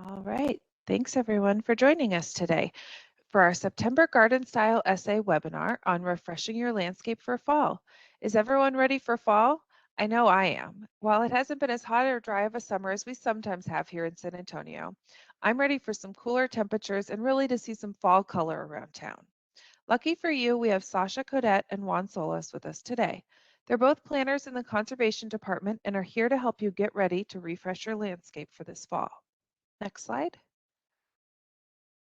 All right. Thanks everyone for joining us today for our September Garden Style Essay webinar on refreshing your landscape for fall. Is everyone ready for fall? I know I am. While it hasn't been as hot or dry of a summer as we sometimes have here in San Antonio, I'm ready for some cooler temperatures and really to see some fall color around town. Lucky for you, we have Sasha Codet and Juan Solis with us today. They're both planners in the conservation department and are here to help you get ready to refresh your landscape for this fall. Next slide.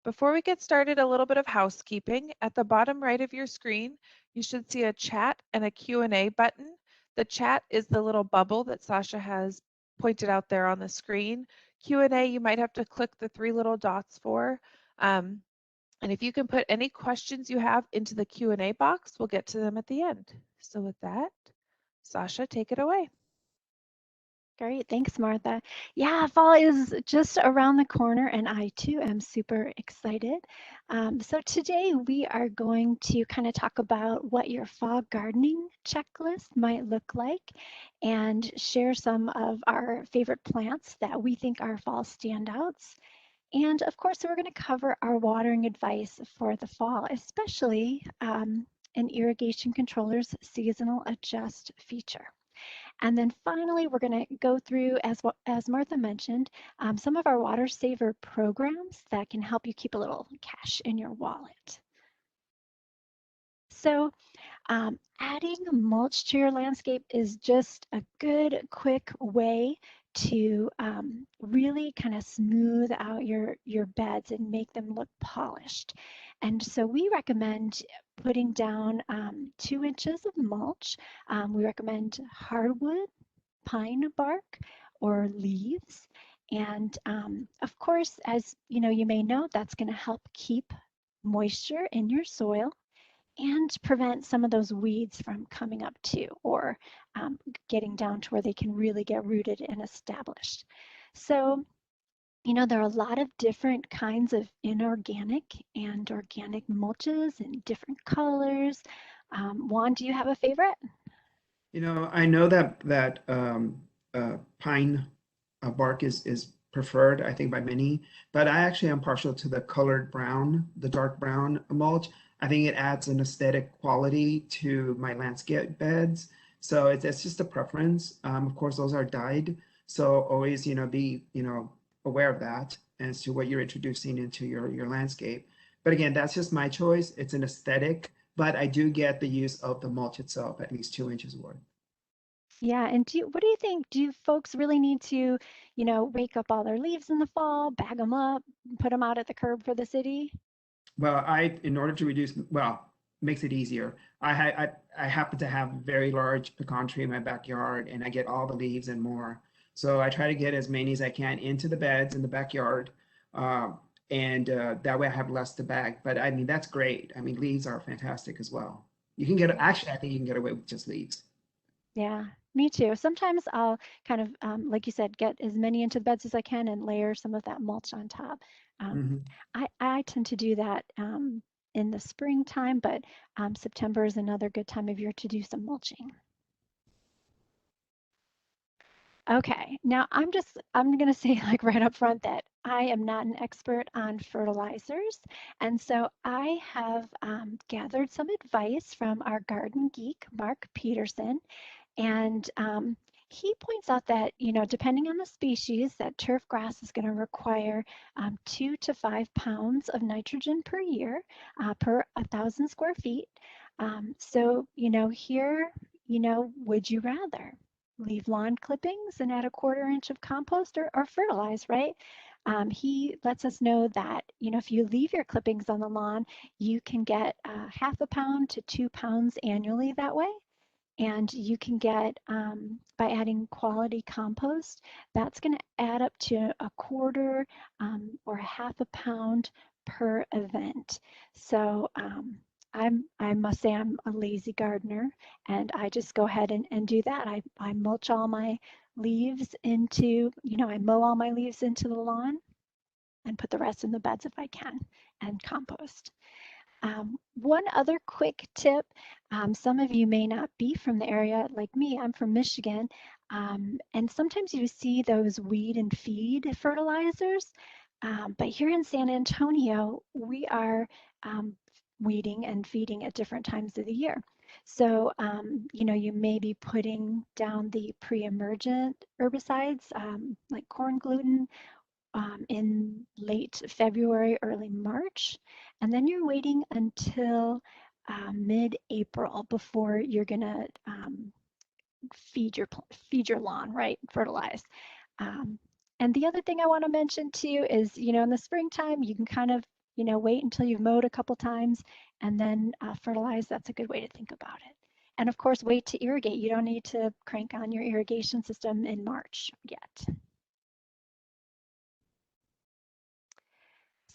Before we get started, a little bit of housekeeping. At the bottom right of your screen, you should see a chat and a Q&A button. The chat is the little bubble that Sasha has pointed out there on the screen. Q&A, you might have to click the three little dots for. And if you can put any questions you have into the Q&A box, we'll get to them at the end. So with that, Sasha, take it away. Great, thanks, Martha. Yeah, fall is just around the corner, and I too am super excited. So today we are going to kind of talk about what your fall gardening checklist might look like and share some of our favorite plants that we think are fall standouts. And of course, we're going to cover our watering advice for the fall, especially an irrigation controller's seasonal adjust feature. And then finally, we're going to go through, as Martha mentioned, some of our water saver programs that can help you keep a little cash in your wallet. So adding mulch to your landscape is just a good, quick way to really kind of smooth out your beds and make them look polished. And so we recommend putting down 2 inches of mulch. We recommend hardwood, pine bark, or leaves. And of course, as you may know, that's going to help keep moisture in your soil and prevent some of those weeds from coming up too, or getting down to where they can really get rooted and established. So, there are a lot of different kinds of inorganic and organic mulches in different colors. Juan, do you have a favorite? I know that pine bark is preferred, I think, by many, but I actually am partial to the colored brown, the dark brown mulch. I think it adds an aesthetic quality to my landscape beds. So it's just a preference. Of course, those are dyed. So always, be, aware of that as to what you're introducing into your landscape. But again, that's just my choice. It's an aesthetic, but I do get the use of the mulch itself, at least 2 inches worth. Yeah, and what do you think? Do folks really need to, rake up all their leaves in the fall, bag them up, put them out at the curb for the city? Well, in order to reduce, well, makes it easier. I happen to have a very large pecan tree in my backyard, and I get all the leaves and more. So I try to get as many as I can into the beds in the backyard, and that way I have less to bag. But I mean, that's great. I mean, leaves are fantastic as well. You can get, actually, I think you can get away with just leaves. Yeah, me too. Sometimes I'll kind of, like you said, get as many into the beds as I can and layer some of that mulch on top. Um, Mhm. I tend to do that in the springtime, but September is another good time of year to do some mulching. Okay, now I'm going to say like right up front that I am not an expert on fertilizers. And so I have gathered some advice from our garden geek, Mark Peterson. And he points out that, depending on the species, that turf grass is going to require 2 to 5 pounds of nitrogen per year per 1,000 square feet. So, here, would you rather leave lawn clippings and add a 1/4 inch of compost or fertilize, right? He lets us know that, if you leave your clippings on the lawn, you can get 1/2 pound to 2 pounds annually that way. And you can get, by adding quality compost, that's going to add up to 1/4 or 1/2 pound per event. So I must say I'm a lazy gardener, and I just go ahead and do that. I mulch all my leaves into, I mow all my leaves into the lawn and put the rest in the beds if I can, and compost. One other quick tip, some of you may not be from the area like me, I'm from Michigan, and sometimes you see those weed and feed fertilizers. But here in San Antonio, we are weeding and feeding at different times of the year. So, you may be putting down the pre-emergent herbicides like corn gluten in late February, early March, and then you're waiting until mid-April before you're gonna feed your lawn, right? Fertilize. Um, and the other thing I want to mention too is, in the springtime, you can kind of, wait until you've mowed a couple times and then fertilize. That's a good way to think about it. And of course, wait to irrigate. You don't need to crank on your irrigation system in March yet.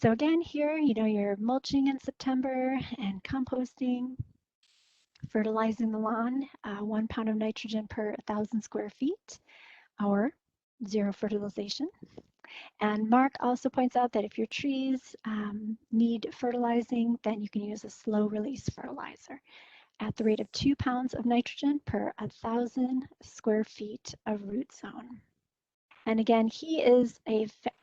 So again, here, you're mulching in September and composting, fertilizing the lawn, 1 pound of nitrogen per 1,000 square feet, or zero fertilization. And Mark also points out that if your trees need fertilizing, then you can use a slow release fertilizer at the rate of 2 pounds of nitrogen per 1,000 square feet of root zone. And again, he is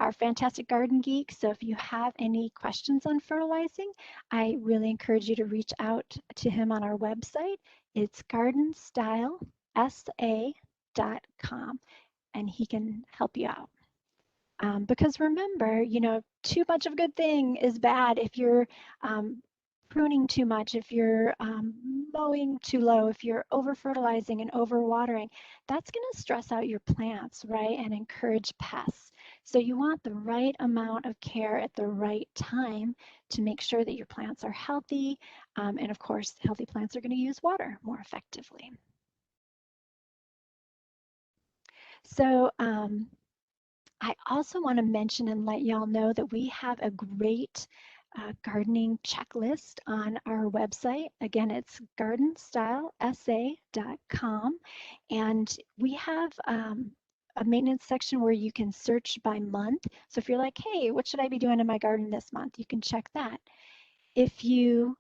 our fantastic garden geek. So if you have any questions on fertilizing, I really encourage you to reach out to him on our website. It's gardenstylesa.com, and he can help you out. Because remember, too much of a good thing is bad if you're pruning too much, if you're mowing too low, if you're over fertilizing and over watering. That's going to stress out your plants, right, and encourage pests. So you want the right amount of care at the right time to make sure that your plants are healthy. And of course, healthy plants are going to use water more effectively. So I also want to mention and let y'all know that we have a great gardening checklist on our website. Again, it's gardenstylesa.com. And we have a maintenance section where you can search by month. So if you're like, hey, what should I be doing in my garden this month? You can check that. If you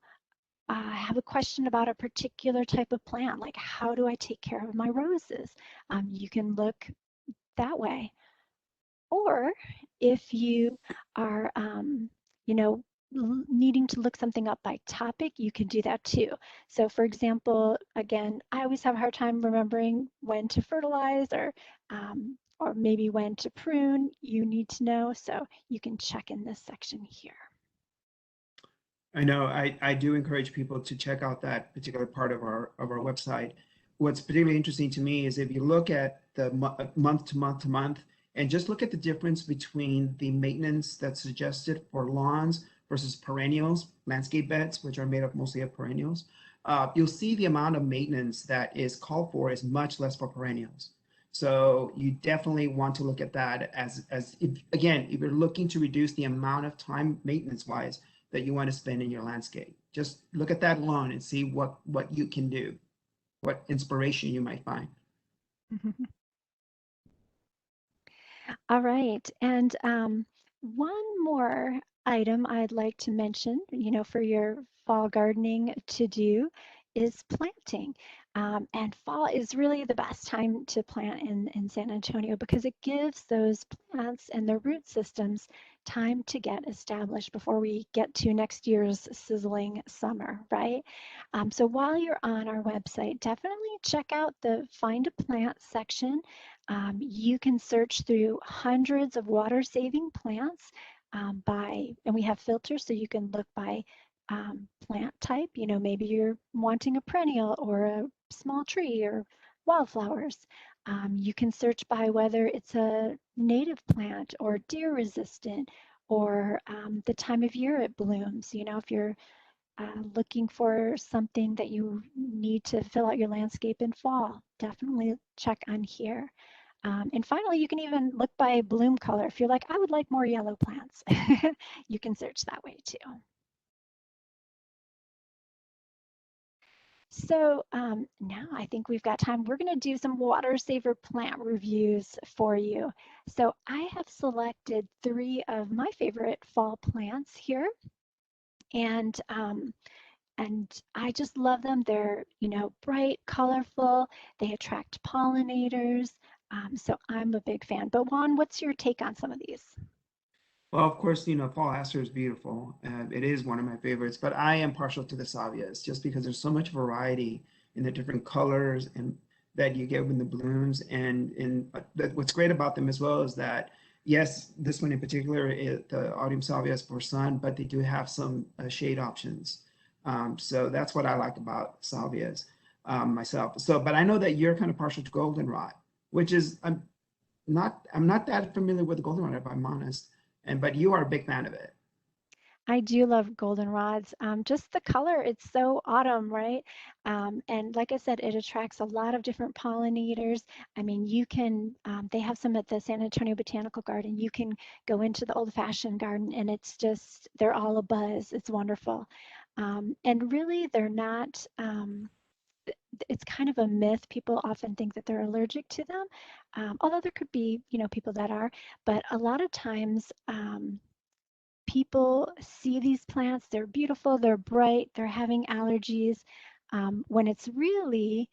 have a question about a particular type of plant, like how do I take care of my roses? You can look that way. Or if you are, needing to look something up by topic, you can do that too. So for example, again, I always have a hard time remembering when to fertilize or maybe when to prune. You need to know, so you can check in this section here. I know I do encourage people to check out that particular part of our website. What's particularly interesting to me is if you look at the month to month to month and just look at the difference between the maintenance that's suggested for lawns versus perennials, landscape beds, which are made up mostly of perennials, you'll see the amount of maintenance that is called for is much less for perennials. So you definitely want to look at that as if, again, if you're looking to reduce the amount of time maintenance wise that you want to spend in your landscape. Just look at that lawn and see what you can do, what inspiration you might find. All right, and one more item I'd like to mention, for your fall gardening to do is planting. And fall is really the best time to plant in San Antonio because it gives those plants and their root systems time to get established before we get to next year's sizzling summer, right? So while you're on our website, definitely check out the Find a Plant section. You can search through hundreds of water-saving plants and we have filters so you can look by plant type. Maybe you're wanting a perennial or a small tree or wildflowers. You can search by whether it's a native plant or deer resistant or the time of year it blooms. If you're looking for something that you need to fill out your landscape in fall, definitely check on here. And finally, you can even look by bloom color. If you're like, I would like more yellow plants, you can search that way too. So now I think we've got time. We're going to do some water saver plant reviews for you. So I have selected 3 of my favorite fall plants here. And I just love them. They're, bright, colorful. They attract pollinators. So I'm a big fan. But Juan, what's your take on some of these? Well, of course, fall aster is beautiful. It is one of my favorites, but I am partial to the salvias just because there's so much variety in the different colors and that you get when the blooms. And what's great about them as well is that, yes, this one in particular, the autumn salvia is for sun, but they do have some shade options. So that's what I like about salvias myself. So, but I know that you're kind of partial to goldenrod, which is I'm not that familiar with goldenrod, if I'm honest. But you are a big fan of it. I do love goldenrods. Just the color, it's so autumn, right? And like I said, it attracts a lot of different pollinators. I mean, they have some at the San Antonio Botanical Garden. You can go into the old-fashioned garden and it's just, they're all abuzz. It's wonderful. And really, they're not, it's kind of a myth. People often think that they're allergic to them, although there could be, people that are. But a lot of times, people see these plants, they're beautiful, they're bright, they're having allergies, when it's really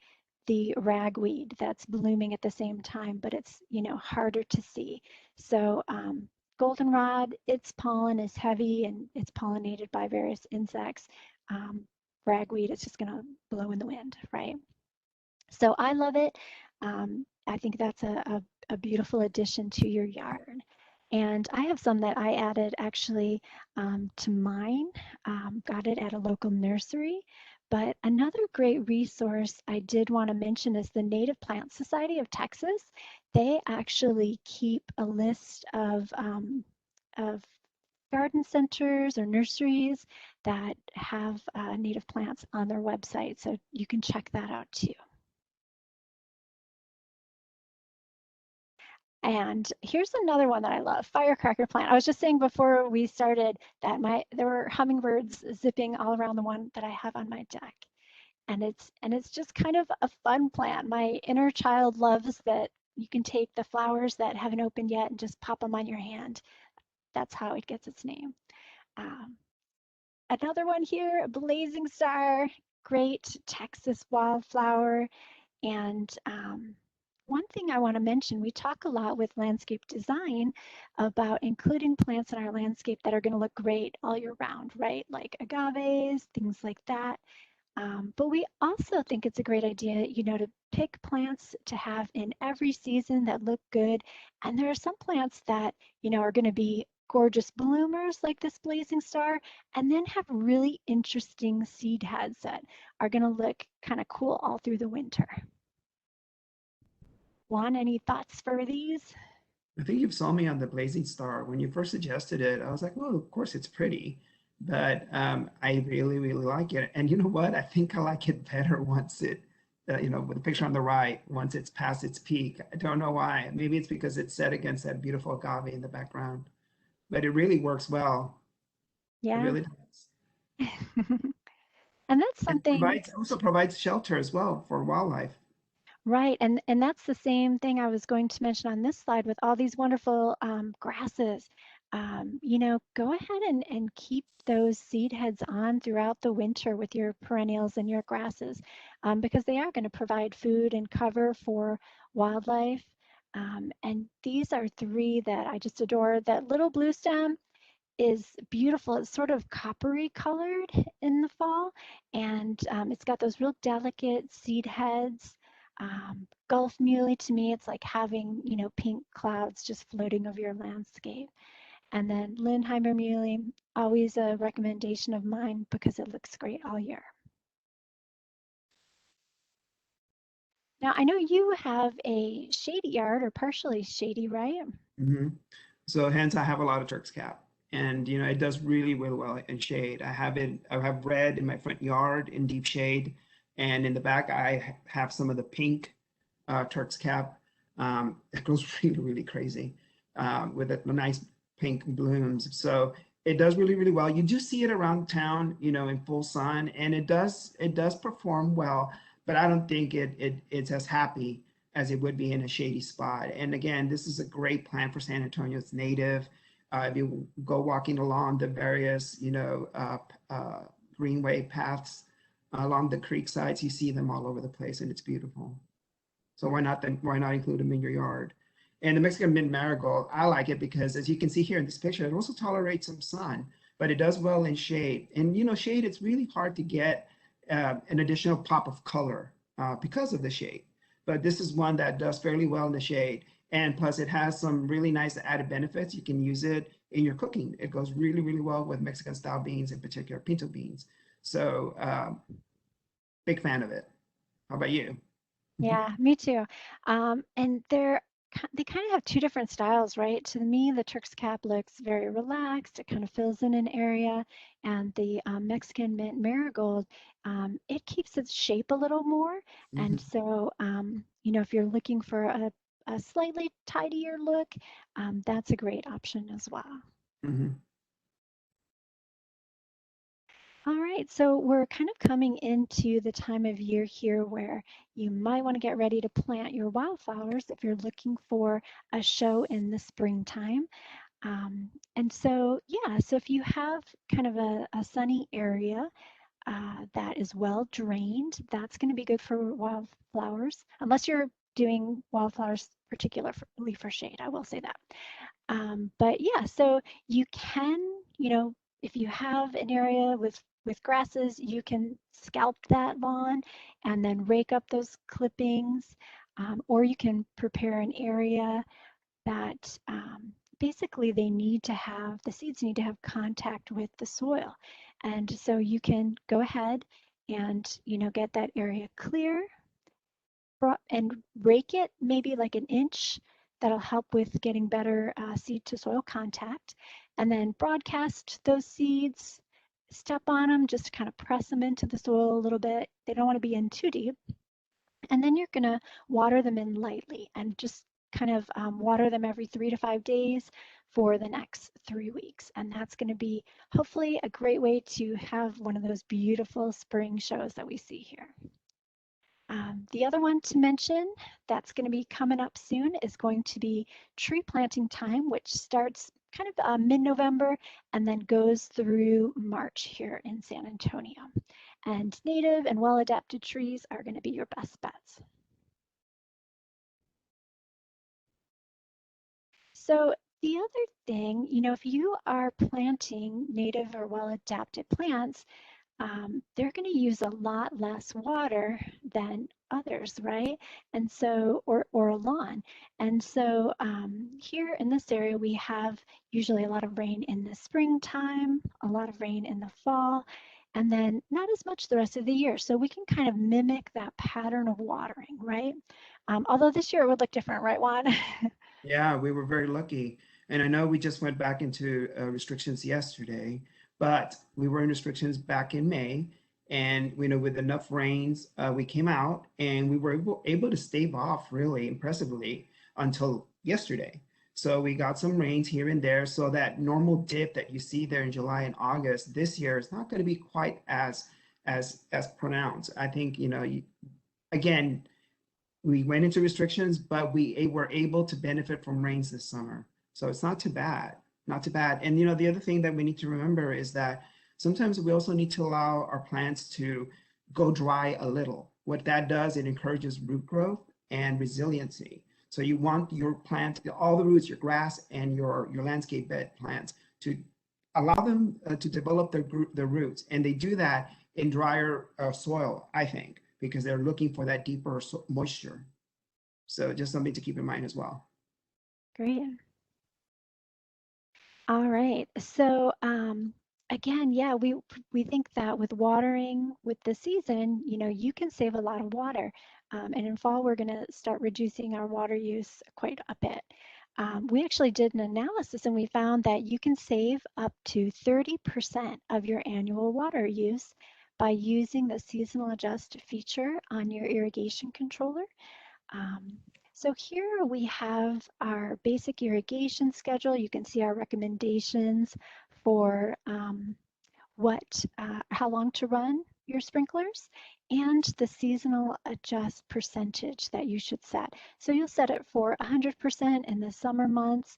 the ragweed that's blooming at the same time, but it's, harder to see. So goldenrod, its pollen is heavy and it's pollinated by various insects. Um, Ragweed is just going to blow in the wind, right? So I love it. I think that's a beautiful addition to your yard. And I have some that I added actually to mine, got it at a local nursery. But another great resource I did want to mention is the Native Plant Society of Texas. They actually keep a list of garden centers or nurseries that have native plants on their website. So you can check that out too. And here's another one that I love, Firecracker Plant. I was just saying before we started that there were hummingbirds zipping all around the one that I have on my deck. And it's just kind of a fun plant. My inner child loves that you can take the flowers that haven't opened yet and just pop them on your hand. That's how it gets its name. Um, Another one here, Blazing Star, great Texas wildflower. And one thing I want to mention, we talk a lot with landscape design about including plants in our landscape that are going to look great all year round, right? Like agaves, things like that. But we also think it's a great idea, to pick plants to have in every season that look good. And there are some plants that, are going to be gorgeous bloomers like this blazing star, and then have really interesting seed heads that are going to look kind of cool all through the winter. Juan, any thoughts for these? I think you've sold me on the Blazing Star. When you first suggested it, I was like, well, of course it's pretty, but I really, really like it. And you know what? I think I like it better once with the picture on the right, once it's past its peak. I don't know why. Maybe it's because it's set against that beautiful agave in the background, but it really works well. It Yeah. really does. And that's And something. also provides shelter as well for wildlife. Right, and that's the same thing I was going to mention on this slide with all these wonderful grasses. Go ahead and keep those seed heads on throughout the winter with your perennials and your grasses, because they are going to provide food and cover for wildlife. And these are three that I just adore. That little blue stem is beautiful. It's sort of coppery colored in the fall, and it's got those real delicate seed heads. Gulf Muley, to me, it's like having, pink clouds just floating over your landscape. And then Lindheimer Muley, always a recommendation of mine because it looks great all year. Now, I know you have a shady yard or partially shady, right? Hmm. So hence I have a lot of Turks Cap. And it does really, really well in shade. I have red in my front yard in deep shade. And in the back, I have some of the pink Turks Cap. It goes really, really crazy with the nice pink blooms. So it does really, really well. You do see it around town, in full sun, and it does perform well, but I don't think it's as happy as it would be in a shady spot. And again, this is a great plant for San Antonio. It's native. If you go walking along the various, greenway paths along the creek sides, you see them all over the place, and it's beautiful. So why not include them in your yard? And the Mexican mint marigold, I like it because as you can see here in this picture, it also tolerates some sun, but it does well in shade. And shade, it's really hard to get an additional pop of color because of the shade. But this is one that does fairly well in the shade. And plus it has some really nice added benefits. You can use it in your cooking. It goes really, really well with Mexican style beans, in particular pinto beans. So big fan of it. How about you? Yeah, me too. And they kind of have two different styles, right? To me, the Turks Cap looks very relaxed. It kind of fills in an area, and the Mexican Mint Marigold, it keeps its shape a little more. And Mhm, so, if you're looking for a slightly tidier look, that's a great option as well. mhm. All right, so we're kind of coming into the time of year here where you might want to get ready to plant your wildflowers if you're looking for a show in the springtime. And so, yeah, so if you have kind of a sunny area that is well drained, that's going to be good for wildflowers, unless you're doing wildflowers particularly for shade, I will say that. But yeah, so you can, if you have an area with grasses, you can scalp that lawn and then rake up those clippings, or you can prepare an area that basically the seeds need to have contact with the soil. And so you can go ahead and, get that area clear and rake it maybe like an inch. That'll help with getting better seed to soil contact. And then broadcast those seeds, step on them, just kind of press them into the soil a little bit. They don't want to be in too deep. And then you're going to water them in lightly and just kind of water them every 3 to 5 days for the next 3 weeks. And that's going to be hopefully a great way to have one of those beautiful spring shows that we see here. The other one to mention that's going to be coming up soon is going to be tree planting time, which starts kind of mid-November and then goes through March here in San Antonio. And native and well-adapted trees are going to be your best bets. So the other thing, if you are planting native or well-adapted plants, they're going to use a lot less water than others, right? And so, or a lawn. And so here in this area, we have usually a lot of rain in the springtime, a lot of rain in the fall, and then not as much the rest of the year. So we can kind of mimic that pattern of watering, right? Although this year it would look different, right, Juan? Yeah, we were very lucky. And I know we just went back into restrictions yesterday, but we were in restrictions back in May. And with enough rains, we came out and we were able to stave off really impressively until yesterday. So we got some rains here and there. So that normal dip that you see there in July and August this year is not going to be quite as pronounced. I think, again, we went into restrictions, but we were able to benefit from rains this summer. So it's not too bad, not too bad. And the other thing that we need to remember is that sometimes we also need to allow our plants to go dry a little. What that does, it encourages root growth and resiliency. So you want your plant, all the roots, your grass and your landscape bed plants, to allow them to develop their roots. And they do that in drier soil, I think, because they're looking for that deeper moisture. So just something to keep in mind as well. Great. All right. So again, yeah, we think that with watering with the season, you can save a lot of water. And in fall, we're going to start reducing our water use quite a bit. We actually did an analysis and we found that you can save up to 30% of your annual water use by using the seasonal adjust feature on your irrigation controller. Um, so here we have our basic irrigation schedule. You can see our recommendations for how long to run your sprinklers and the seasonal adjust percentage that you should set. So you'll set it for 100% in the summer months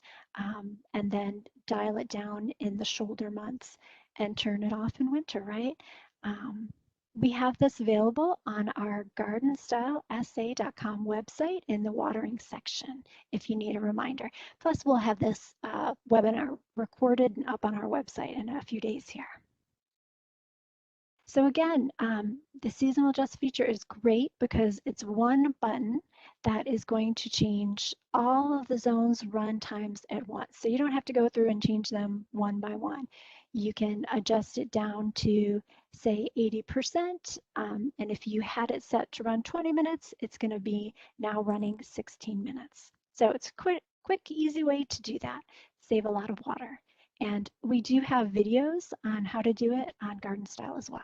and then dial it down in the shoulder months and turn it off in winter, right? Um, We have this available on our gardenstylesa.com website in the watering section if you need a reminder. Plus, we'll have this webinar recorded and up on our website in a few days here. So again, the seasonal adjust feature is great because it's one button that is going to change all of the zones run times at once. So you don't have to go through and change them one by one. You can adjust it down to say 80%. And if you had it set to run 20 minutes, it's going to be now running 16 minutes. So it's a quick, easy way to do that. Save a lot of water. And we do have videos on how to do it on Garden Style as well.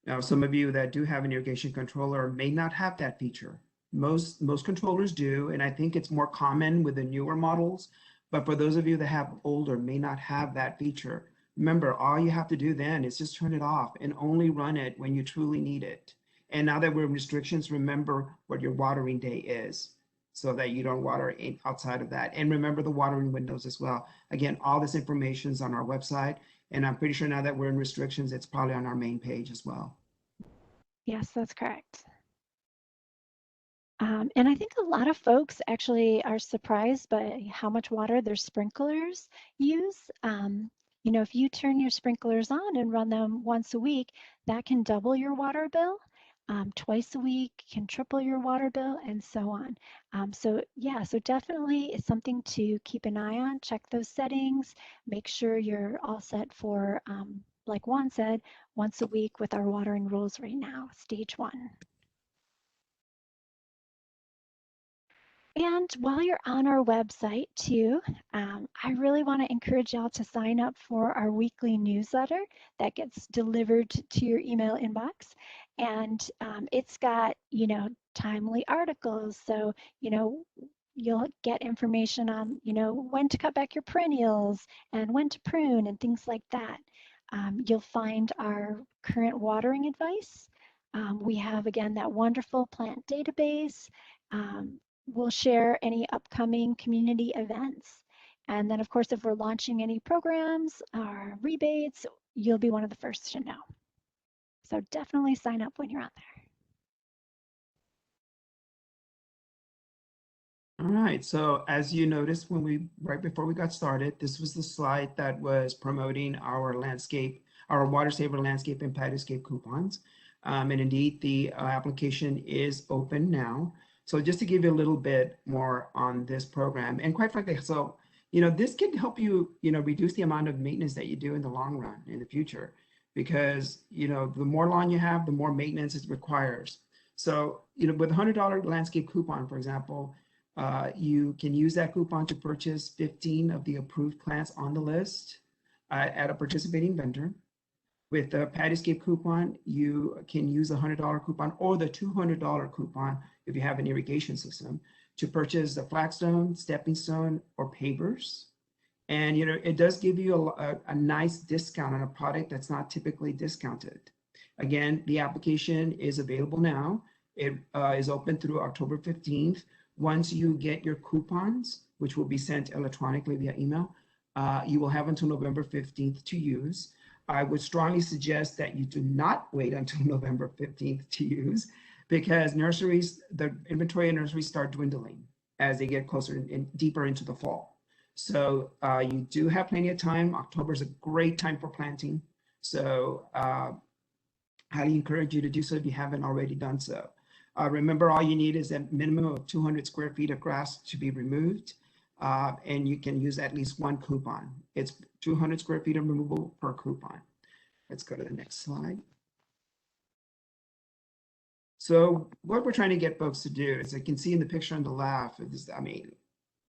Now, some of you that do have an irrigation controller may not have that feature. Most controllers do, and I think it's more common with the newer models. But for those of you that have older, may not have that feature. Remember, all you have to do then is just turn it off and only run it when you truly need it. And now that we're in restrictions, remember what your watering day is so that you don't water outside of that. And remember the watering windows as well. Again, all this information is on our website. And I'm pretty sure now that we're in restrictions, it's probably on our main page as well. Yes, that's correct. And I think a lot of folks actually are surprised by how much water their sprinklers use. You know, if you turn your sprinklers on and run them once a week, that can double your water bill. Twice a week can triple your water bill, and so on. So yeah, so definitely it's something to keep an eye on. Check those settings. Make sure you're all set for, like Juan said, once a week with our watering rules right now, stage 1. And while you're on our website too, I really want to encourage y'all to sign up for our weekly newsletter that gets delivered to your email inbox. And it's got, you know, timely articles. So, you know, you'll get information on, you know, when to cut back your perennials and when to prune and things like that. You'll find our current watering advice. We have, again, that wonderful plant database. We'll share any upcoming community events. And then, of course, if we're launching any programs or rebates, you'll be one of the first to know. So definitely sign up when you're on there. All right, so as you noticed right before we got started, this was the slide that was promoting our Water Saver Landscape and Patioscape coupons. And indeed, the application is open now. So just to give you a little bit more on this program, and quite frankly, so, you know, this can help you, you know, reduce the amount of maintenance that you do in the long run, in the future, because, you know, the more lawn you have, the more maintenance it requires. So, you know, with a $100 landscape coupon, for example, you can use that coupon to purchase 15 of the approved plants on the list at a participating vendor. With the Patioscape coupon, you can use the $100 coupon or the $200 coupon if you have an irrigation system to purchase the flagstone, stepping stone, or pavers. And you know, it does give you a nice discount on a product that's not typically discounted. Again, the application is available now. It is open through October 15th. Once you get your coupons, which will be sent electronically via email, you will have until November 15th to use. I would strongly suggest that you do not wait until November 15th to use, because the inventory in nurseries start dwindling as they get closer and deeper into the fall. So you do have plenty of time. October is a great time for planting. So highly encourage you to do so if you haven't already done so. Remember, all you need is a minimum of 200 square feet of grass to be removed. And you can use at least one coupon. It's 200 square feet of removal per coupon. Let's go to the next slide. So what we're trying to get folks to do, as you can see in the picture on the left, is, I mean,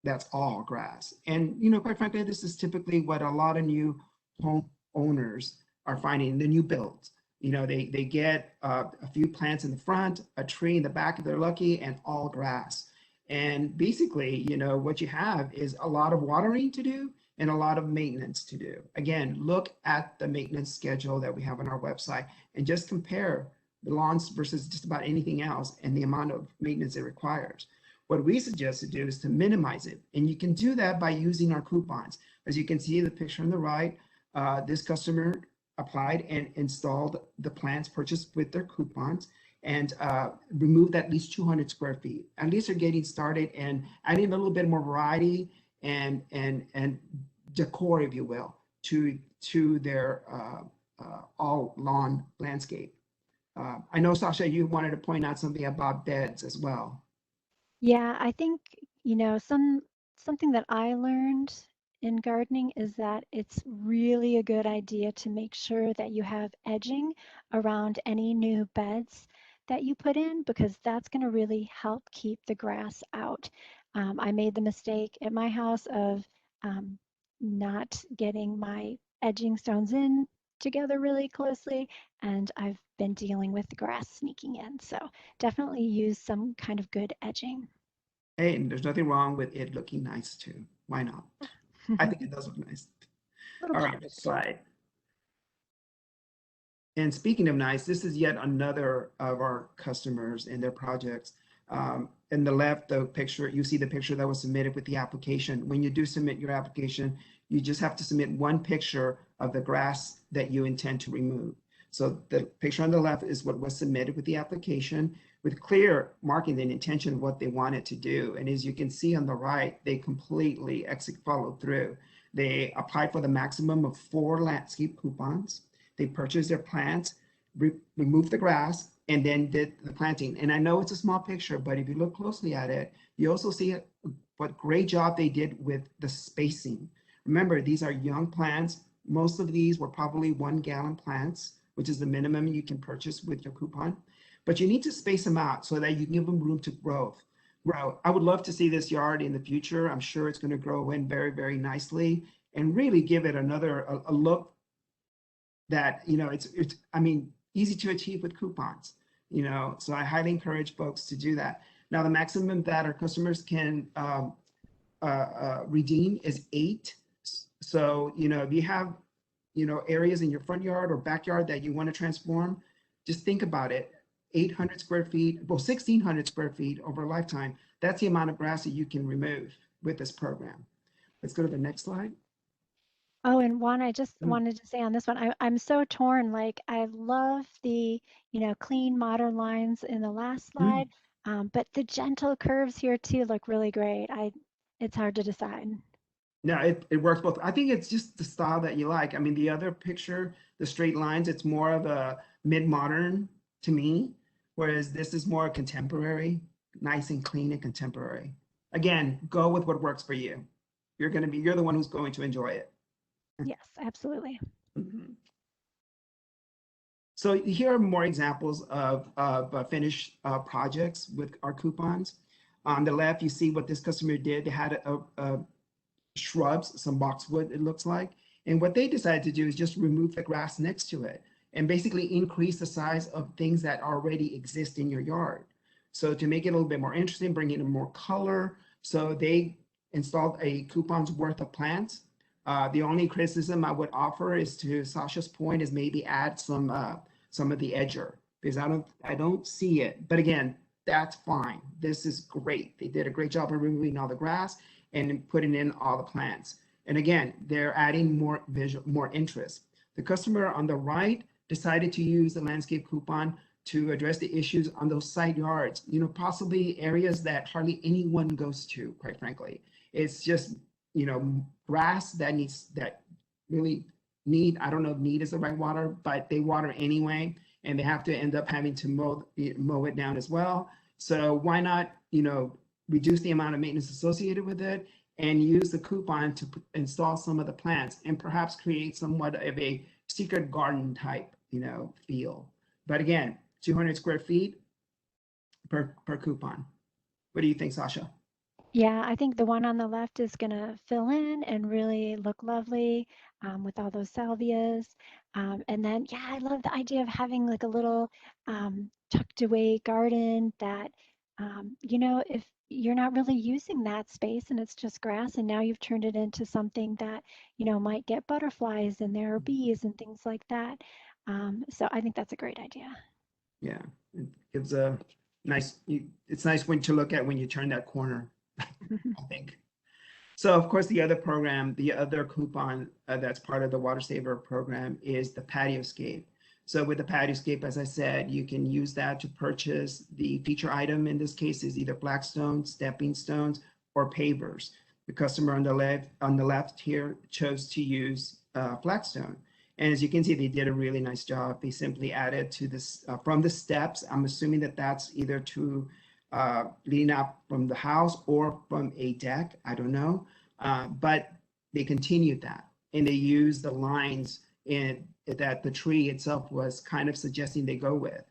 that's all grass. And, you know, quite frankly, this is typically what a lot of new home owners are finding, the new builds. You know, they get a few plants in the front, a tree in the back if they're lucky, and all grass. And basically, you know, what you have is a lot of watering to do and a lot of maintenance to do. Again, look at the maintenance schedule that we have on our website and just compare the lawns versus just about anything else and the amount of maintenance it requires. What we suggest to do is to minimize it. And you can do that by using our coupons. As you can see in the picture on the right, this customer applied and installed the plants purchased with their coupons and removed at least 200 square feet. At least they're getting started and adding a little bit more variety and decor, if you will, to their all lawn landscape. I know, Sasha, you wanted to point out something about beds as well. Yeah, I think, something that I learned in gardening is that it's really a good idea to make sure that you have edging around any new beds that you put in because that's going to really help keep the grass out. I made the mistake at my house of um, not getting my edging stones in together really closely, and I've been dealing with the grass sneaking in. So definitely use some kind of good edging. Hey, and there's nothing wrong with it looking nice too. Why not? I think it does look nice. Little All right, next positive. slide. And speaking of nice, this is yet another of our customers and their projects. In the left, the picture, you see the picture that was submitted with the application. When you do submit your application, you just have to submit one picture of the grass that you intend to remove. So the picture on the left is what was submitted with the application with clear marking and intention of what they wanted to do. And as you can see on the right, they completely followed through. They applied for the maximum of 4 landscape coupons. They purchased their plants, removed the grass, and then did the planting. And I know it's a small picture, but if you look closely at it, you also see what great job they did with the spacing. Remember, these are young plants. Most of these were probably 1-gallon plants, which is the minimum you can purchase with your coupon. But you need to space them out so that you can give them room to grow. I would love to see this yard in the future. I'm sure it's going to grow in very, very nicely and really give it a look that, it's I mean, easy to achieve with coupons, so I highly encourage folks to do that. Now, the maximum that our customers can redeem is 8. So, if you have, areas in your front yard or backyard that you want to transform, just think about it. 800 square feet, well, 1,600 square feet over a lifetime. That's the amount of grass that you can remove with this program. Let's go to the next slide. Oh, and Juan, I just Mm, wanted to say on this one, I'm so torn. Like, I love the, clean modern lines in the last mm. slide, but the gentle curves here too look really great. It's hard to decide. No, it works both. I think it's just the style that you like. I mean, the other picture, the straight lines, it's more of a mid-modern to me, whereas this is more contemporary, nice and clean and contemporary. Again, go with what works for you. You're the one who's going to enjoy it. Yes, absolutely. Mhm. So here are more examples of finished projects with our coupons. On the left, you see what this customer did. They had a shrubs, some boxwood, it looks like. And what they decided to do is just remove the grass next to it and basically increase the size of things that already exist in your yard. So to make it a little bit more interesting, bring in more color. So they installed a coupon's worth of plants. The only criticism I would offer is to Sasha's point is maybe add some of the edger because I don't see it. But again, that's fine. This is great. They did a great job of removing all the grass and putting in all the plants. And again, they're adding more interest. The customer on the right decided to use the landscape coupon to address the issues on those side yards, possibly areas that hardly anyone goes to, quite frankly. It's just, grass that really I don't know if need is the right water, but they water anyway, and they have to end up having to mow it down as well. So why not, reduce the amount of maintenance associated with it and use the coupon to install some of the plants and perhaps create somewhat of a secret garden type, feel. But again, 200 square feet per coupon. What do you think, Sasha? Yeah, I think the one on the left is going to fill in and really look lovely with all those salvias. And then, yeah, I love the idea of having like a little tucked away garden that, if you're not really using that space and it's just grass and now you've turned it into something that, might get butterflies in there or bees and things like that. So I think that's a great idea. Yeah, it gives a it's nice when to look at when you turn that corner, I think. So of course, the other program, the other coupon that's part of the Water Saver program is the Patioscape. So with the Patioscape, as I said, you can use that to purchase the feature item. In this case, is either flagstones, stepping stones, or pavers. The customer on the left here chose to use flagstone. And as you can see, they did a really nice job. They simply added to this from the steps. I'm assuming that that's either to leading up from the house or from a deck. I don't know. But they continued that and they used the lines in that the tree itself was kind of suggesting they go with.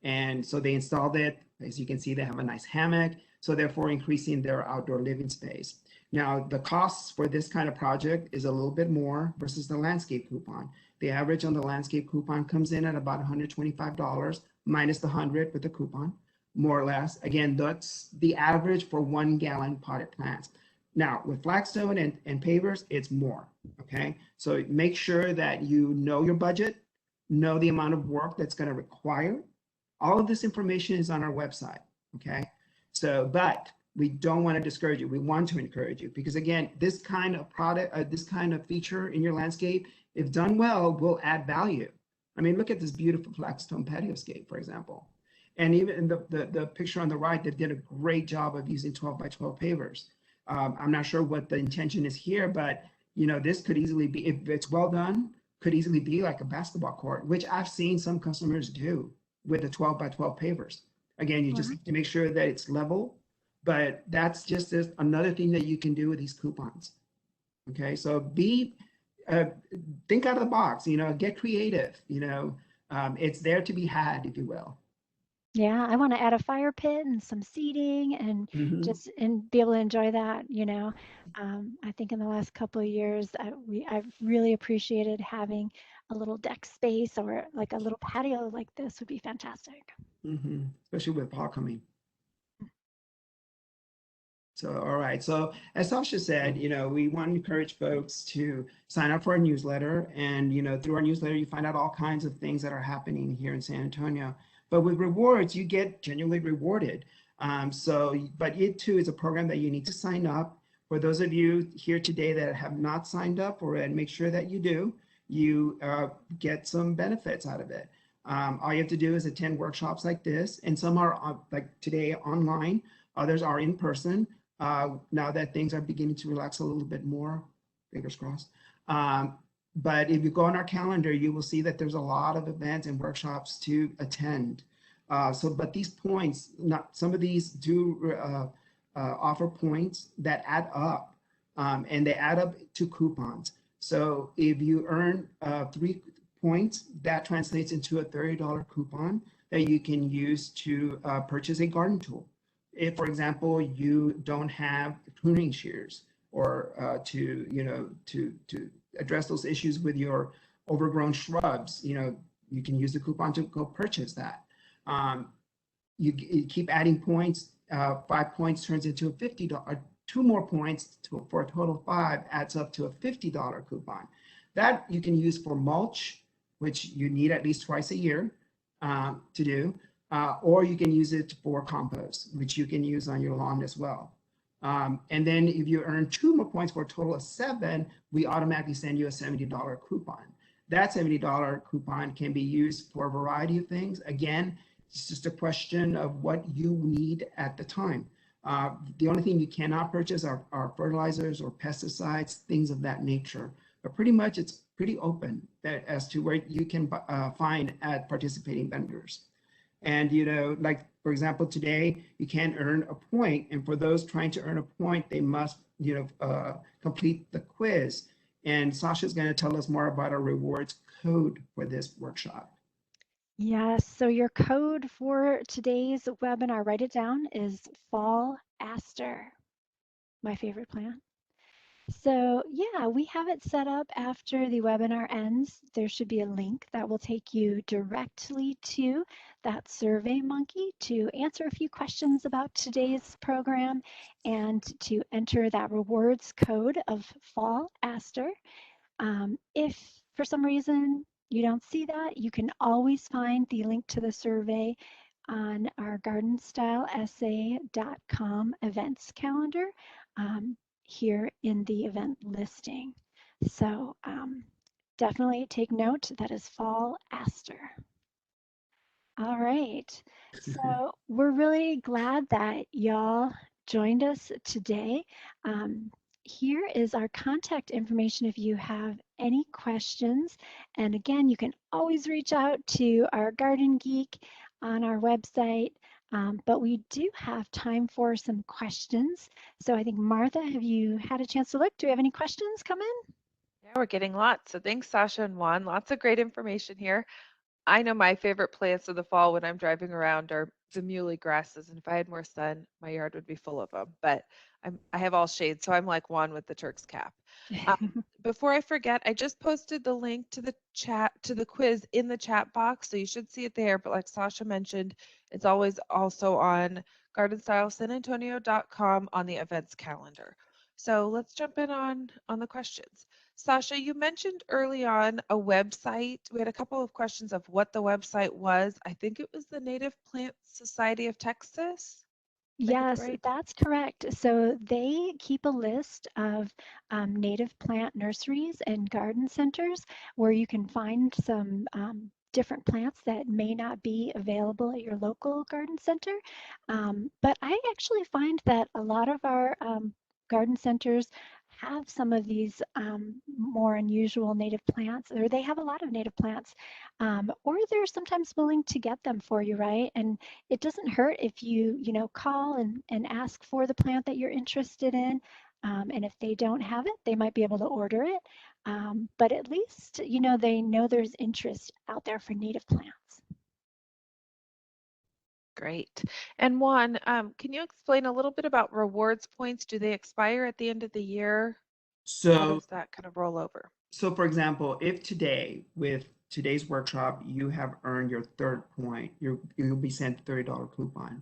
And so they installed it. As you can see, they have a nice hammock. So therefore increasing their outdoor living space. Now, the costs for this kind of project is a little bit more versus the landscape coupon. The average on the landscape coupon comes in at about $125 minus the 100 with the coupon, more or less. Again, that's the average for 1 gallon potted plants. Now, with flagstone and pavers, it's more, okay? So make sure that you know your budget, know the amount of work that's gonna require. All of this information is on our website, okay? So, but we don't wanna discourage you. We want to encourage you because again, this kind of product, this kind of feature in your landscape, if done well, will add value. I mean, look at this beautiful flagstone patioscape, for example. And even in the picture on the right, they did a great job of using 12 by 12 pavers. I'm not sure what the intention is here, but you know, this could easily be, if it's well done, could easily be like a basketball court, which I've seen some customers do with the 12 by 12 pavers. Again, you just have to make sure that it's level, but that's just another thing that you can do with these coupons. Okay, so think out of the box, you know, get creative, you know, it's there to be had, if you will. Yeah, I want to add a fire pit and some seating and Mhm. just and be able to enjoy that, you know. I think in the last couple of years, I've really appreciated having a little deck space or like a little patio like this would be fantastic. Especially with fall coming. So, all right. So, as Sasha said, you know, we want to encourage folks to sign up for our newsletter. And, you know, through our newsletter, you find out all kinds of things that are happening here in San Antonio. But with rewards, you get genuinely rewarded. But it too is a program that you need to sign up. For those of you here today that have not signed up for it, and make sure that you do, you get some benefits out of it. All you have to do is attend workshops like this, and some are like today online, others are in person now that things are beginning to relax a little bit more, fingers crossed. But if you go on our calendar, you will see that there's a lot of events and workshops to attend. But these points, some of these do offer points that add up, and they add up to coupons. So if you earn 3 points, that translates into a $30 coupon that you can use to purchase a garden tool. If, for example, you don't have pruning shears or to address those issues with your overgrown shrubs, you know, you can use the coupon to go purchase that. You keep adding points. 5 points turns into a $50. 2 more points for a total of 5 adds up to a $50 coupon. That you can use for mulch, which you need at least twice a year to do. Or you can use it for compost, which you can use on your lawn as well. And then if you earn 2 more points for a total of 7, we automatically send you a $70 coupon. That $70 coupon can be used for a variety of things. Again, it's just a question of what you need at the time. The only thing you cannot purchase are fertilizers or pesticides, things of that nature. But pretty much it's pretty open as to where you can find at participating vendors. And, you know, like, for example, today you can earn a point. And for those trying to earn a point, they must, complete the quiz. And Sasha's going to tell us more about our rewards code for this workshop. Yes, so your code for today's webinar, write it down, is Fall Aster, my favorite plant. So yeah, we have it set up after the webinar ends. There should be a link that will take you directly to that Survey Monkey to answer a few questions about today's program and to enter that rewards code of Fall Aster. If for some reason you don't see that, you can always find the link to the survey on our gardenstyleessay.com events calendar. here in the event listing. So definitely take note, that is fall aster. All right. So we're really glad that y'all joined us today. Here is our contact information if you have any questions. And again, you can always reach out to our Garden Geek on our website. But we do have time for some questions. So I think, Martha, have you had a chance to look? Do we have any questions come in? Yeah, we're getting lots. So thanks, Sasha and Juan. Lots of great information here. I know my favorite plants of the fall when I'm driving around are the muley grasses, and if I had more sun, my yard would be full of them. But I have all shades, so I'm like Juan with the Turks Cap. Before I forget, I just posted the link to the chat to the quiz in the chat box, so you should see it there. But like Sasha mentioned, it's always also on gardenstylesanantonio.com on the events calendar. So let's jump in on the questions. Sasha, you mentioned early on a website. We had a couple of questions of what the website was. I think it was the Native Plant Society of Texas. Did I get that Yes, right? that's correct. So they keep a list of native plant nurseries and garden centers where you can find some different plants that may not be available at your local garden center. But I actually find that a lot of our garden centers have some of these more unusual native plants, or they have a lot of native plants, or they're sometimes willing to get them for you, right? And it doesn't hurt if you call and ask for the plant that you're interested in. And if they don't have it, they might be able to order it. But at least, they know there's interest out there for native plants. Great. And Juan, can you explain a little bit about rewards points? Do they expire at the end of the year? How So does that kind of roll over? So for example, if today, with today's workshop, you have earned your third point, you'll be sent a $30 coupon.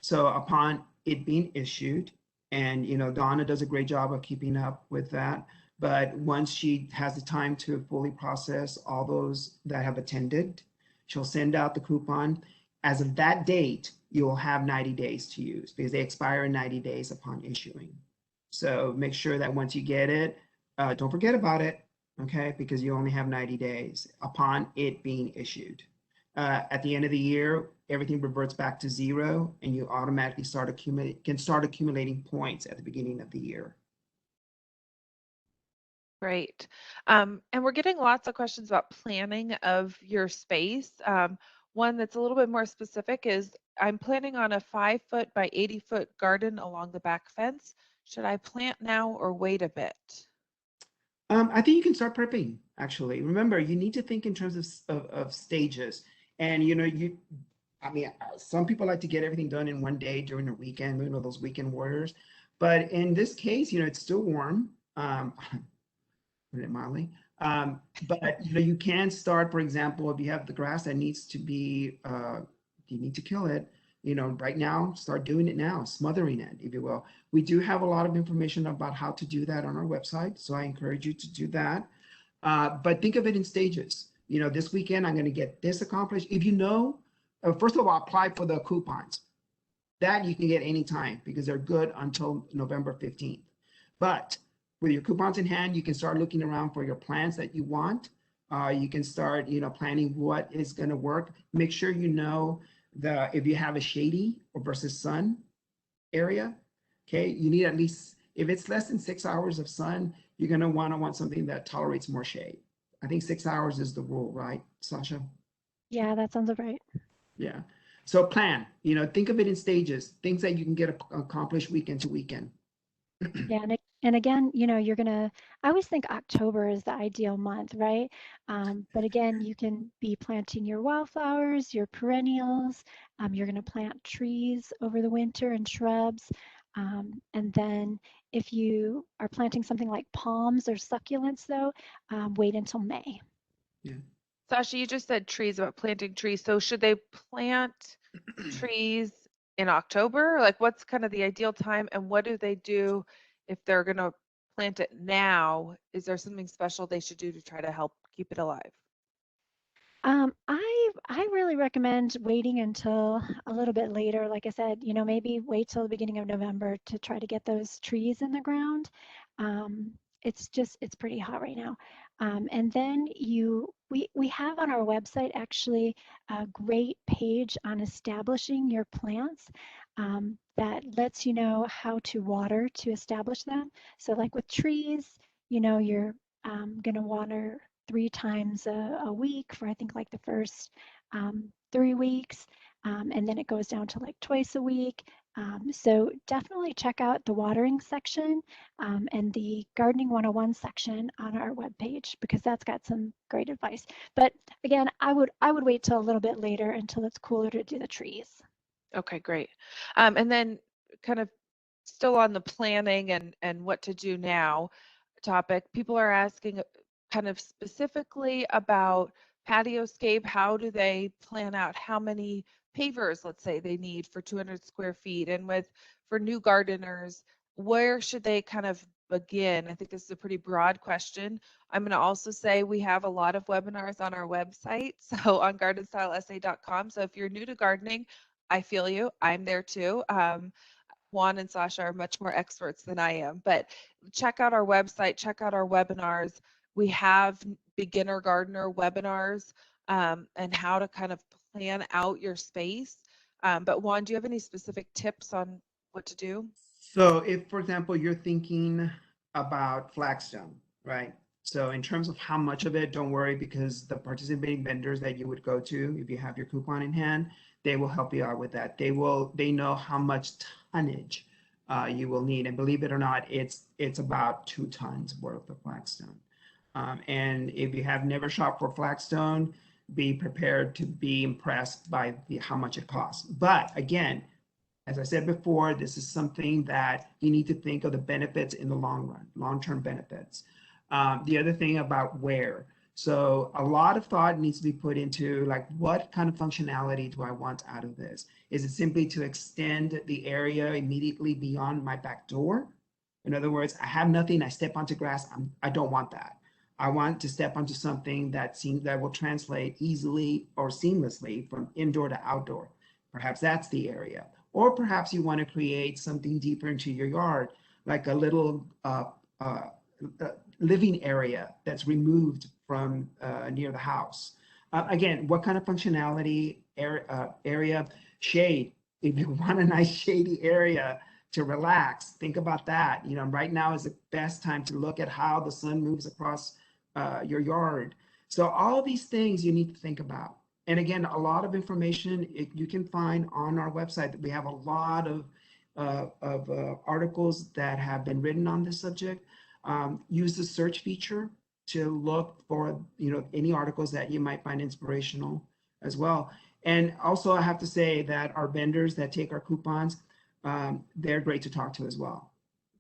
So upon it being issued, and Donna does a great job of keeping up with that. But once she has the time to fully process all those that have attended, she'll send out the coupon. As of that date, you'll have 90 days to use because they expire in 90 days upon issuing. So make sure that once you get it, don't forget about it, okay? Because you only have 90 days upon it being issued. At the end of the year, everything reverts back to zero, and you automatically can start accumulating points at the beginning of the year. Great. And we're getting lots of questions about planning of your space. One that's a little bit more specific is I'm planning on a 5-foot by 80-foot garden along the back fence. Should I plant now or wait a bit? I think you can start prepping, actually. Remember, you need to think in terms of stages. And I mean, some people like to get everything done in one day during the weekend, those weekend warriors. But in this case, it's still warm. Put it mildly. But you can start, for example, if you have the grass that needs to be, you need to kill it. Right now, start doing it now, smothering it, if you will. We do have a lot of information about how to do that on our website, so I encourage you to do that. But think of it in stages. This weekend I'm going to get this accomplished. If first of all, apply for the coupons. That you can get anytime because they're good until November 15th. But with your coupons in hand, you can start looking around for your plants that you want. You can start, planning what is going to work. Make sure if you have a shady or versus sun area. Okay, you need at least, if it's less than 6 hours of sun, you're going to want something that tolerates more shade. I think 6 hours is the rule, right, Sasha? Yeah, that sounds right. Yeah. So plan, think of it in stages, things that you can get accomplished weekend to weekend. Yeah, and again, I always think October is the ideal month, right? But again, you can be planting your wildflowers, your perennials. You're going to plant trees over the winter and shrubs. And then if you are planting something like palms or succulents, though, wait until May. Yeah. Sasha, you just said trees about planting trees. So should they plant trees in October? Like what's kind of the ideal time and what do they do if they're going to plant it now? Is there something special they should do to try to help keep it alive? I really recommend waiting until a little bit later. Like I said, maybe wait till the beginning of November to try to get those trees in the ground. Um, it's pretty hot right now. And then we have on our website actually a great page on establishing your plants that lets you know how to water to establish them. So like with trees, you're going to water 3 times a week for I think like the first 3 weeks. And then it goes down to like twice a week. So definitely check out the watering section and the Gardening 101 section on our webpage because that's got some great advice. But again, I would wait till a little bit later until it's cooler to do the trees. Okay, great. And then kind of still on the planning and what to do now topic, people are asking kind of specifically about Patioscape. How do they plan out how many pavers, let's say, they need for 200 square feet? And for new gardeners, where should they kind of begin? I think this is a pretty broad question. I'm going to also say we have a lot of webinars on our website, so on gardenstylesa.com. So if you're new to gardening, I feel you. I'm there too. Juan and Sasha are much more experts than I am, but check out our website, check out our webinars. We have beginner gardener webinars and how to kind of plan out your space. But Juan, do you have any specific tips on what to do? So if, for example, you're thinking about flagstone, right? So in terms of how much of it, don't worry because the participating vendors that you would go to, if you have your coupon in hand, they will help you out with that. They know how much tonnage you will need. And believe it or not, it's about 2 tons worth of flagstone. And if you have never shopped for flagstone, be prepared to be impressed by how much it costs. But again, as I said before, this is something that you need to think of the benefits in the long run, long-term benefits. The other thing about where. So a lot of thought needs to be put into like, what kind of functionality do I want out of this? Is it simply to extend the area immediately beyond my back door? In other words, I have nothing, I step onto grass, I don't want that. I want to step onto something that will translate easily or seamlessly from indoor to outdoor. Perhaps that's the area. Or perhaps you want to create something deeper into your yard, like a little uh, living area that's removed from near the house. Again, what kind of functionality area? Shade. If you want a nice shady area to relax, think about that. Right now is the best time to look at how the sun moves across your yard. So all these things you need to think about. And again, a lot of information you can find on our website. We have a lot of articles that have been written on this subject. Use the search feature to look for any articles that you might find inspirational as well. And also, I have to say that our vendors that take our coupons, they're great to talk to as well.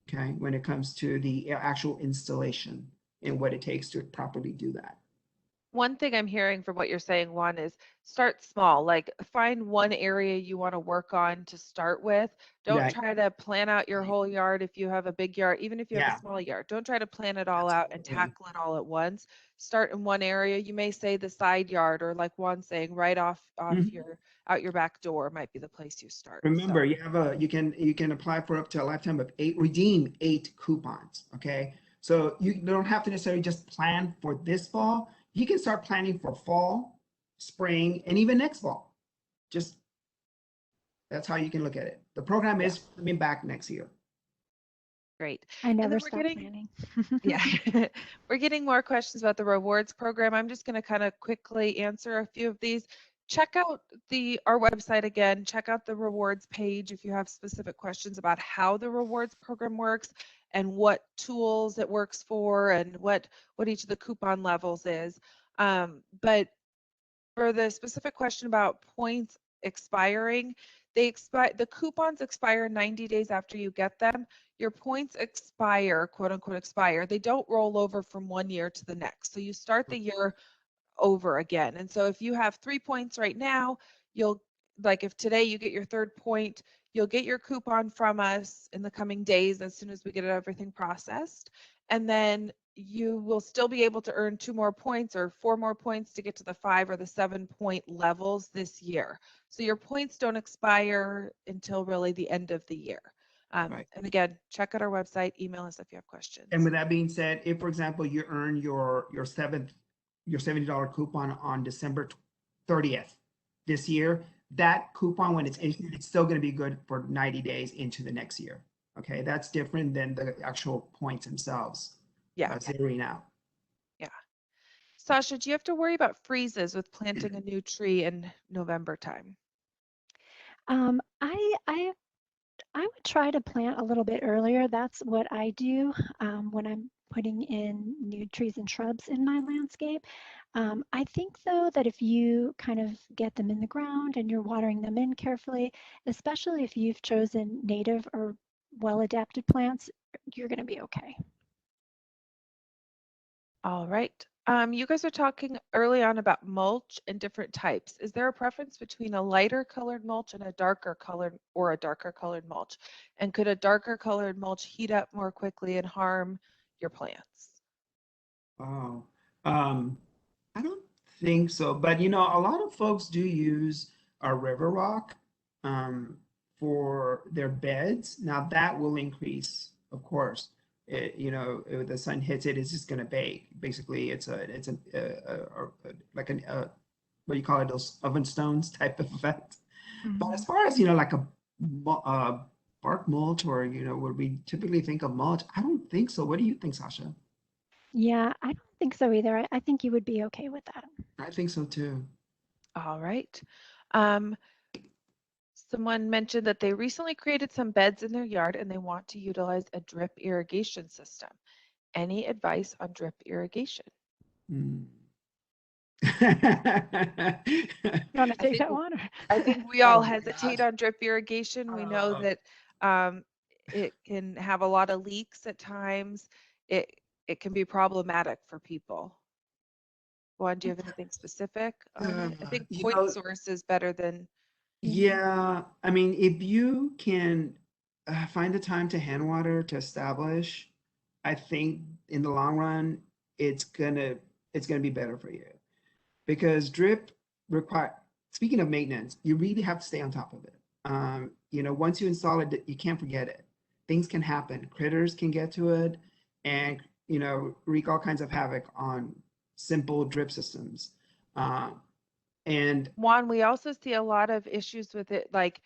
Okay, when it comes to the actual installation and what it takes to properly do that. One thing I'm hearing from what you're saying, Juan, is start small. Like find one area you want to work on to start with. Don't Right. try to plan out your whole yard if you have a big yard, even if you have a Yeah, small yard. Don't try to plan it all out and absolutely. tackle it all at once. Start in one area. You may say the side yard, or like Juan saying, right off Mhm. your out your back door might be the place you start. Remember, So you can apply for up to a lifetime of 8, redeem 8 coupons. Okay, so you don't have to necessarily just plan for this fall. You can start planning for fall, spring, and even next fall. Just that's how you can look at it. The program yeah, is coming back next year. great. I And then never we're stop getting planning. Yeah, we're getting more questions about the rewards program. I'm just going to kind of quickly answer a few of these. Check out our website again. Check out the rewards page if you have specific questions about how the rewards program works and what tools it works for and what each of the coupon levels is. But for the specific question about points expiring, the coupons expire 90 days after you get them. Your points expire, quote unquote expire. They don't roll over from one year to the next. So you start the year over again. And so if you have 3 points right now, you'll like if today you get your third point, you'll get your coupon from us in the coming days as soon as we get everything processed. And then you will still be able to earn 2 more points or 4 more points to get to the 5 or the 7-point levels this year. So your points don't expire until really the end of the year. Right. And again, check out our website, email us if you have questions. And with that being said, if, for example, you earn your $70 coupon on December 30th this year, that coupon, when it's issued, it's still going to be good for 90 days into the next year. Okay, that's different than the actual points themselves. Yeah. Zeroing out. Yeah. Sasha, do you have to worry about freezes with planting a new tree in November time? I would try to plant a little bit earlier. That's what I do when I'm putting in new trees and shrubs in my landscape. I think though that if you kind of get them in the ground and you're watering them in carefully, especially if you've chosen native or well-adapted plants, you're going to be okay. All right. You guys are talking early on about mulch and different types. Is there a preference between a lighter colored mulch and a darker colored mulch? And could a darker colored mulch heat up more quickly and harm your plants? Oh, I don't think so. But you know, a lot of folks do use a river rock for their beds. Now that will increase, of course. You know, if the sun hits it, it's just going to bake. Basically, like what do you call it, those oven stones type of effect. But as far as, you know, like a bark mulch, or, you know, what we typically think of mulch, I don't think so. What do you think, Sasha? Yeah, I don't think so either. I think you would be okay with that. I think so too. All right. Um, Someone mentioned that they recently created some beds in their yard and they want to utilize a drip irrigation system. Any advice on drip irrigation? Hmm. You want to I take think that one? I think we Oh all my hesitate gosh. on drip irrigation. We know that um, it can have a lot of leaks at times. It it can be problematic for people. Juan, do you have anything specific on it? I think You point know, source is better than yeah, I mean, if you can find the time to hand water to establish, I think in the long run, it's gonna it's gonna be better for you, because drip require, speaking of maintenance, you really have to stay on top of it. You know, once you install it, you can't forget it. Things can happen. Critters can get to it and, you know, wreak all kinds of havoc on simple drip systems. Um, and Juan. We also see a lot of issues with it, like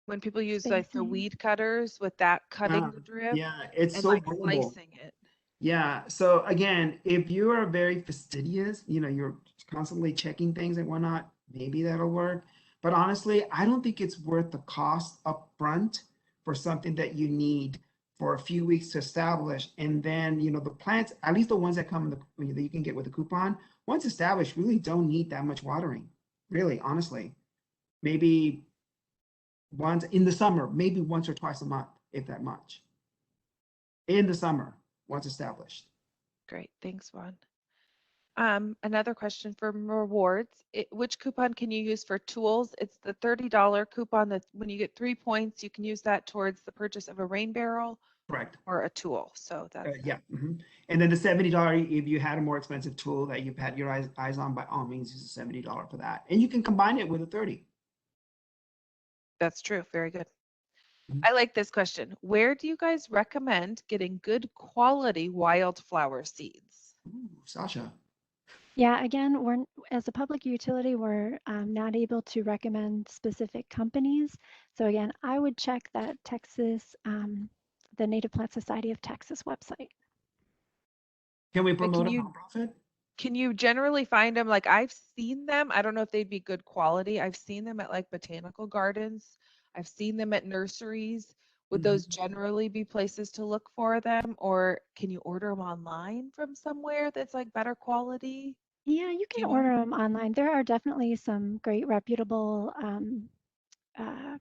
when people use like the Spacing. weed cutters with that cutting the drip yeah, it's and so like vulnerable. slicing it. Yeah. So again, if you are very fastidious, you know, you're constantly checking things and whatnot, maybe that'll work. But honestly, I don't think it's worth the cost up front for something that you need for a few weeks to establish. And then, you know, the plants, at least the ones that come in that you can get with the coupon, once established, really don't need that much watering. Really, honestly. Maybe once in the summer, maybe once or twice a month, if that much. In the summer, once established. Great, thanks, Juan. Another question for rewards. Which coupon can you use for tools? It's the $30 coupon that when you get 3 points, you can use that towards the purchase of a rain barrel Correct. or a tool. So that's Yeah. And then the $70, if you had a more expensive tool that you've had your eyes on, by all means, use a $70 for that. And you can combine it with a 30. that's true. Very good. Mhm. I like this question. Where do you guys recommend getting good quality wildflower seeds? Ooh, Sasha. Yeah, again, we're as a public utility, we're not able to recommend specific companies. So again, I would check that Texas, the Native Plant Society of Texas website. Can we And promote a nonprofit? can you generally find them? Like I've seen them. I don't know if they'd be good quality. I've seen them at like botanical gardens. I've seen them at nurseries. Would Mhm. those generally be places to look for them, or can you order them online from somewhere that's like better quality? Yeah, you Do can you know? order them online. There are definitely some great reputable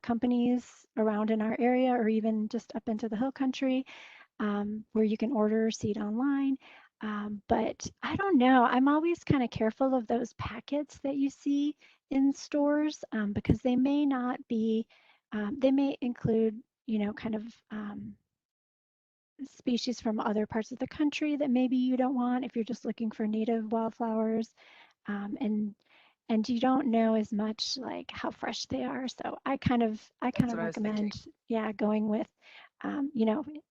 companies around in our area or even just up into the hill country where you can order seed online. But I don't know. I'm always kind of careful of those packets that you see in stores because they may not be, they may include, you know, kind of species from other parts of the country that maybe you don't want if you're just looking for native wildflowers. And you don't know as much like how fresh they are. So I kind of That's what I was thinking. recommend, yeah, going with,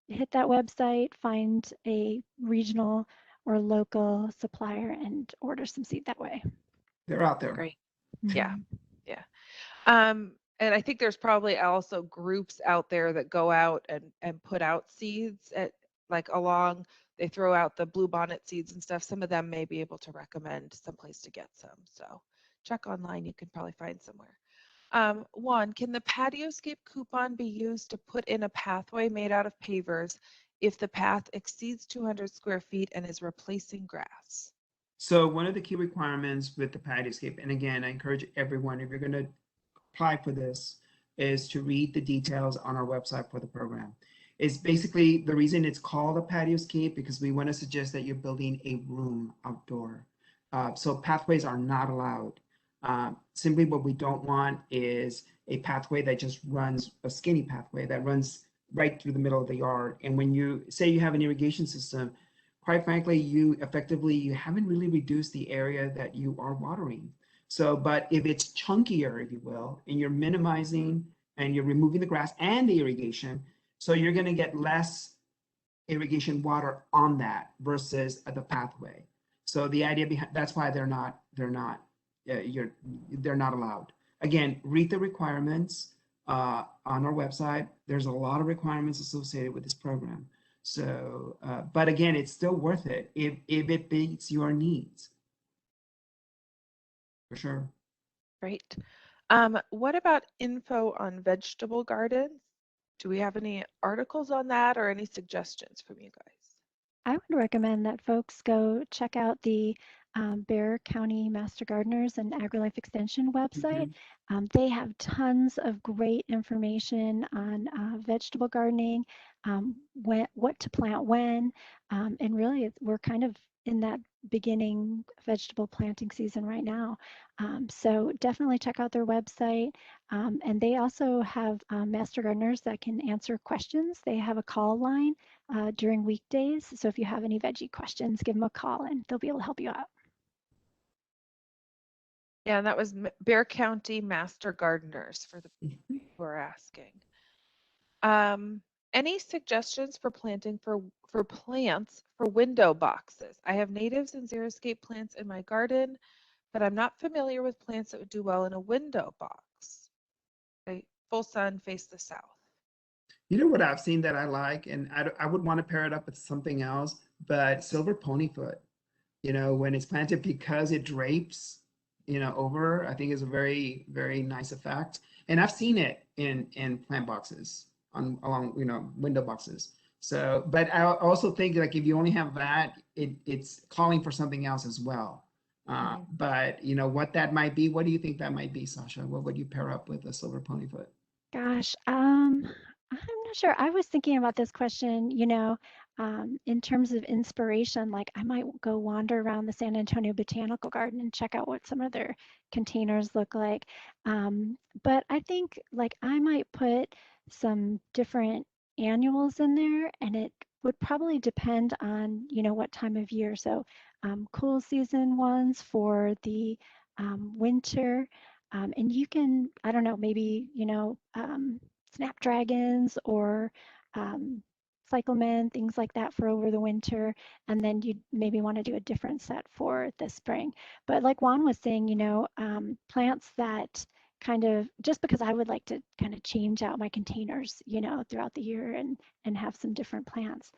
hit that website, find a regional or local supplier and order some seed that way. They're out there. Great. Yeah. Mhm. Yeah. And I think there's probably also groups out there that go out and put out seeds at like along, they throw out the blue bonnet seeds and stuff. Some of them may be able to recommend some place to get some. So check online, you can probably find somewhere. One, can the Patioscape coupon be used to put in a pathway made out of pavers if the path exceeds 200 square feet and is replacing grass? So one of the key requirements with the Patioscape, and again, I encourage everyone, if you're going to apply for this, is to read the details on our website for the program. It's basically the reason it's called a Patioscape because we want to suggest that you're building a room outdoor. So pathways are not allowed. Simply what we don't want is a pathway that just runs, a skinny pathway that runs right through the middle of the yard. And when you say you have an irrigation system, quite frankly, you haven't really reduced the area that you are watering. So, but if it's chunkier, if you will, and you're minimizing and you're removing the grass and the irrigation, so you're going to get less irrigation water on that versus the pathway. So the idea behind that's why they're not allowed. Again, read the requirements on our website. There's a lot of requirements associated with this program. So, but again, it's still worth it if it meets your needs. For sure. Great. What about info on vegetable gardens? Do we have any articles on that or any suggestions from you guys? I would recommend that folks go check out the Bexar County Master Gardeners and AgriLife Extension website. They have tons of great information on vegetable gardening, what to plant when, and really we're kind of in that beginning vegetable planting season right now. So definitely check out their website. And they also have master gardeners that can answer questions. They have a call line during weekdays. So if you have any veggie questions, give them a call and they'll be able to help you out. Yeah, and that was Bexar County Master Gardeners for the Mhm. who are asking. Any suggestions for planting for plants for window boxes? I have natives and xeriscape plants in my garden, but I'm not familiar with plants that would do well in a window box. Full sun, face the south. You know what I've seen that I like, and I would want to pair it up with something else, but silver ponyfoot, when it's planted because it drapes, over, I think is a very, very nice effect. And I've seen it in plant boxes along, window boxes. So, but I also think like if you only have that, it's calling for something else as well. But what that might be, what do you think that might be, Sasha? What would you pair up with a silver ponyfoot? Gosh, I'm not sure. I was thinking about this question, in terms of inspiration, like I might go wander around the San Antonio Botanical Garden and check out what some of their containers look like. But I think like I might put some different annuals in there and it would probably depend on, what time of year. So cool season ones for the winter. And you can, I don't know, maybe, snapdragons or cyclamen, things like that for over the winter. And then you maybe want to do a different set for the spring. But like Juan was saying, plants that kind of, just because I would like to kind of change out my containers, throughout the year and have some different plants.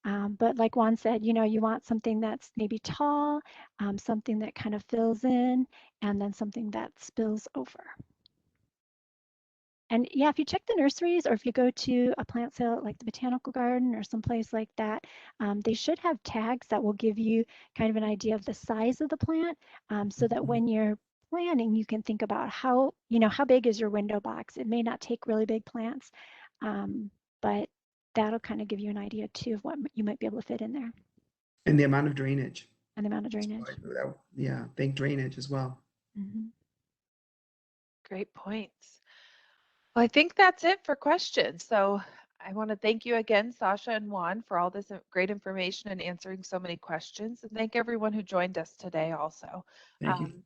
But like Juan said, you want something that's maybe tall, something that kind of fills in, and then something that spills over. And yeah, if you check the nurseries or if you go to a plant sale like the Botanical Garden or someplace like that, they should have tags that will give you kind of an idea of the size of the plant, so that when you're planning, you can think about how big is your window box. It may not take really big plants, but that'll kind of give you an idea too of what you might be able to fit in there And the amount of drainage. and the amount of drainage. Yeah, think drainage as well. Mhm. Great points. Well, I think that's it for questions. So I want to thank you again, Sasha and Juan, for all this great information and answering so many questions. And thank everyone who joined us today also. Thank you. Um,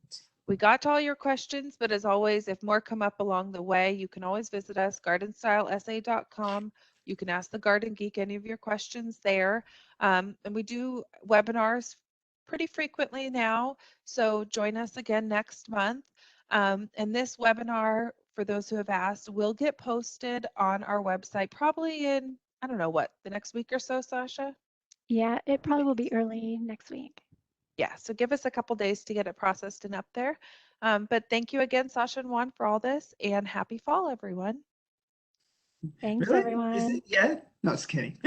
we got to all your questions, but as always, if more come up along the way, you can always visit us, gardenstylesa.com. You can ask the Garden Geek any of your questions there. And we do webinars pretty frequently now, so join us again next month. And this webinar, for those who have asked, will get posted on our website probably in, I don't know what, the next week or so, Sasha? Yeah, it probably will be early next week. Yeah, so give us a couple days to get it processed and up there. But thank you again, Sasha and Juan, for all this, and happy fall, everyone. Thanks, Really? Is everyone. it yet? No, just kidding.